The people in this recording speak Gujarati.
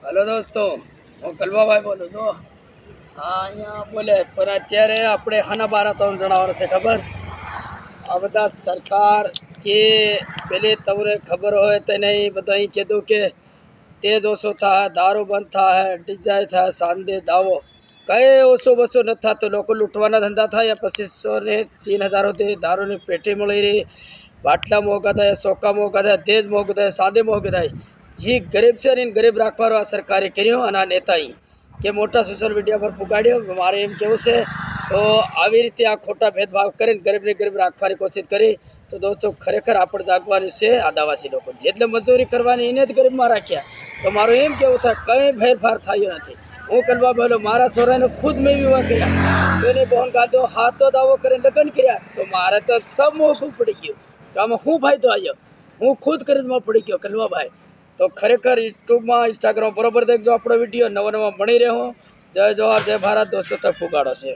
हेलो दोस्तों, હું કલવાભાઈ બોલું છું। હા, અહીંયા બોલે પણ અત્યારે આપણે હાના 12 જણાવવાનું છે ખબર? આ બધા સરકાર કે પેલી તમને ખબર હોય તો નહીં, બધા અહીં કીધું કે તેજ ઓછો થાય, દારૂ બંધ થાય, ડીજાય થાય, સાંજે દાવો કઈ ઓછો બસો નથી થતો। લોકો લૂંટવાના ધંધા થાય। 2500 ને 3000 સુધી દારૂની પેટી મળી રહી। બાટલા મોંઘા થાય, ચોખા મોંઘા થાય, તેજ મોંઘું થાય, સાદે મોંઘું થાય। જે ગરીબ છે ને ગરીબ રાખવાનો આ સરકારે કર્યો અને આ નેતાએ કે મોટા સોશિયલ મીડિયા પર પુગાડ્યો। મારે એમ કેવું છે તો આવી રીતે આ ખોટા ભેદભાવ કરીને ગરીબને ગરીબ રાખવાની કોશિશ કરી તો દોસ્તો ખરેખર આપણે જાગવાની છે। આદિવાસી લોકો જેટલે મજૂરી કરવાની એને જ ગરીબમાં રાખ્યા। તો મારું એમ કેવું થાય કંઈ ફેરફાર થયો નથી। હું કરવા બોલો મારા છોરાને ખુદ મેં વિવાહ કર્યા, એની બહન ગાધો હાથો દાવો કરીને લગ્ન કર્યા, તો મારે તો સબ મોંઘું પડી ગયું। તો આમાં શું ફાયદો આવ્યો? હું ખુદ ખરીદમાં પડી ગયો કલવાભાઈ। તો ખરેખર યુટ્યુબમાં ઇન્સ્ટાગ્રામ બરોબર દેખજો આપણો વિડીયો, નવા નવા મળી રહ્યો। જય જોહાર, જય ભારત દોસ્તો, તક પુગાડો છે।